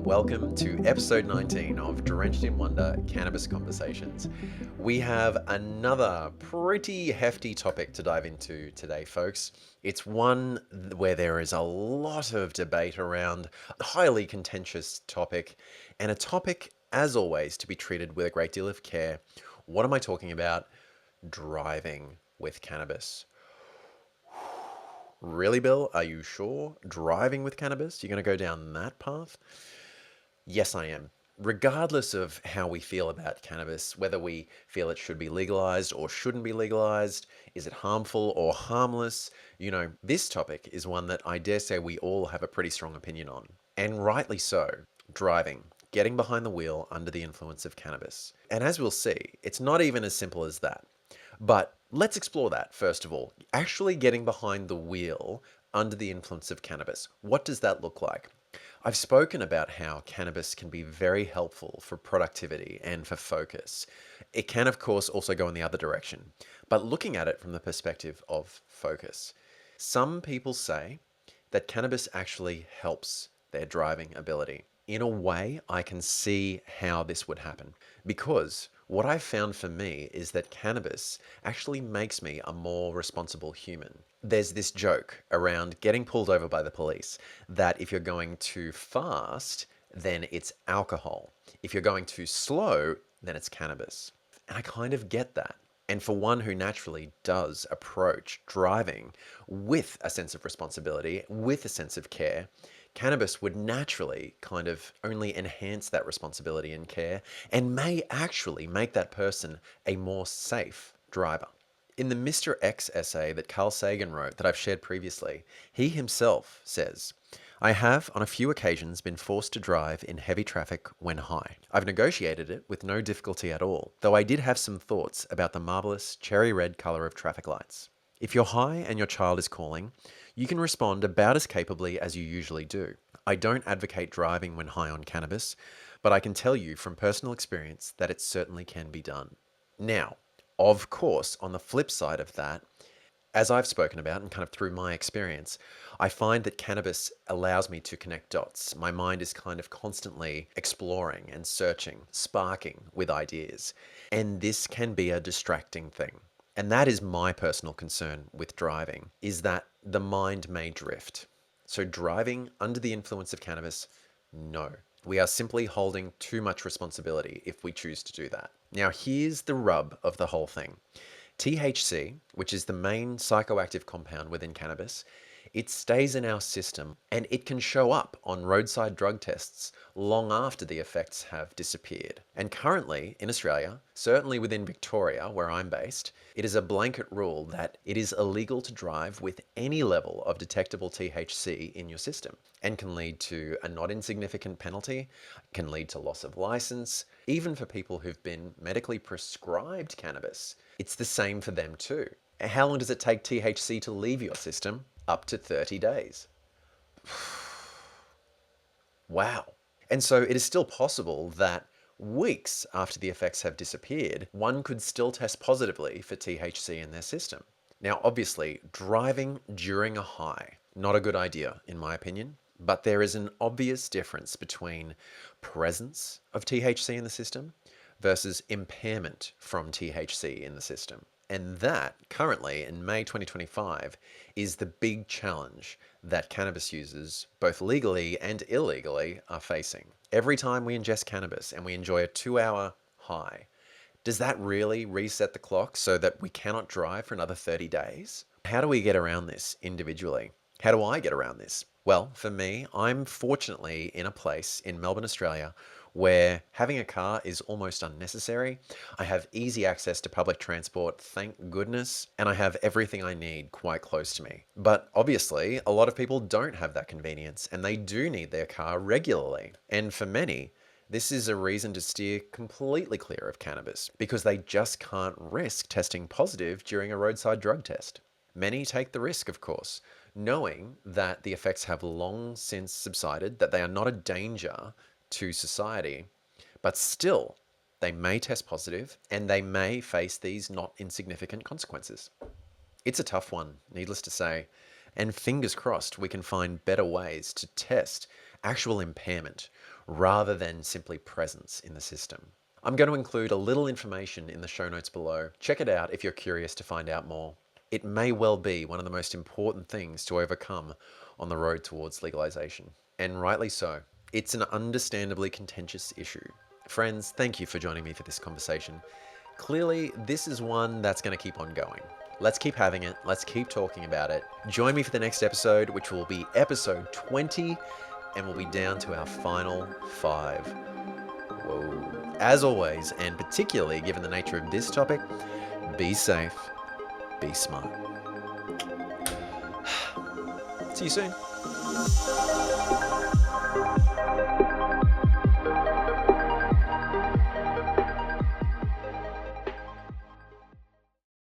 Welcome to episode 19 of Drenched in Wonder Cannabis Conversations. We have another pretty hefty topic to dive into today, folks. It's one where there is a lot of debate around a highly contentious topic, and a topic, as always, to be treated with a great deal of care. What am I talking about? Driving with cannabis. Really, Bill? Are you sure? Driving with cannabis? You're going to go down that path? Yes, I am. Regardless of how we feel about cannabis, whether we feel it should be legalized or shouldn't be legalized, is it harmful or harmless? This topic is one that I dare say we all have a pretty strong opinion on. And rightly so. Driving, getting behind the wheel under the influence of cannabis. And as we'll see, it's not even as simple as that. But let's explore that first of all. Actually getting behind the wheel under the influence of cannabis. What does that look like? I've spoken about how cannabis can be very helpful for productivity and for focus. It can, of course, also go in the other direction. But looking at it from the perspective of focus, some people say that cannabis actually helps their driving ability. In a way, I can see how this would happen because what I've found for me is that cannabis actually makes me a more responsible human. There's this joke around getting pulled over by the police that if you're going too fast, then it's alcohol. If you're going too slow, then it's cannabis. And I kind of get that. And for one who naturally does approach driving with a sense of responsibility, with a sense of care, cannabis would naturally kind of only enhance that responsibility and care and may actually make that person a more safe driver. In the Mr. X essay that Carl Sagan wrote that I've shared previously, he himself says, I have, on a few occasions, been forced to drive in heavy traffic when high. I've negotiated it with no difficulty at all, though I did have some thoughts about the marvelous cherry red color of traffic lights. If you're high and your child is calling, you can respond about as capably as you usually do. I don't advocate driving when high on cannabis, but I can tell you from personal experience that it certainly can be done. Now, of course, on the flip side of that, as I've spoken about and kind of through my experience, I find that cannabis allows me to connect dots. My mind is kind of constantly exploring and searching, sparking with ideas. And this can be a distracting thing. And that is my personal concern with driving, is that the mind may drift. So driving under the influence of cannabis, no. We are simply holding too much responsibility if we choose to do that. Now, here's the rub of the whole thing. THC, which is the main psychoactive compound within cannabis, it stays in our system and it can show up on roadside drug tests long after the effects have disappeared. And currently in Australia, certainly within Victoria, where I'm based, it is a blanket rule that it is illegal to drive with any level of detectable THC in your system and can lead to a not insignificant penalty, can lead to loss of license, even for people who've been medically prescribed cannabis. It's the same for them too. How long does it take THC to leave your system? Up to 30 days. Wow. And so it is still possible that weeks after the effects have disappeared, one could still test positively for THC in their system. Now, obviously, driving during a high, not a good idea, in my opinion, but there is an obvious difference between presence of THC in the system versus impairment from THC in the system. And that, currently in May 2025, is the big challenge that cannabis users, both legally and illegally, are facing. Every time we ingest cannabis and we enjoy a 2-hour high, does that really reset the clock so that we cannot drive for another 30 days? How do we get around this individually? How do I get around this? Well, for me, I'm fortunately in a place in Melbourne, Australia, where having a car is almost unnecessary. I have easy access to public transport, thank goodness, and I have everything I need quite close to me. But obviously, a lot of people don't have that convenience, and they do need their car regularly. And for many, this is a reason to steer completely clear of cannabis, because they just can't risk testing positive during a roadside drug test. Many take the risk, of course, knowing that the effects have long since subsided, that they are not a danger to society, but still, they may test positive and they may face these not insignificant consequences. It's a tough one, needless to say, and fingers crossed we can find better ways to test actual impairment rather than simply presence in the system. I'm going to include a little information in the show notes below. Check it out if you're curious to find out more. It may well be one of the most important things to overcome on the road towards legalization. And rightly so. It's an understandably contentious issue. Friends, thank you for joining me for this conversation. Clearly, this is one that's going to keep on going. Let's keep having it. Let's keep talking about it. Join me for the next episode, which will be episode 20, and we'll be down to our final 5. Whoa. As always, and particularly given the nature of this topic, be safe, be smart. See you soon.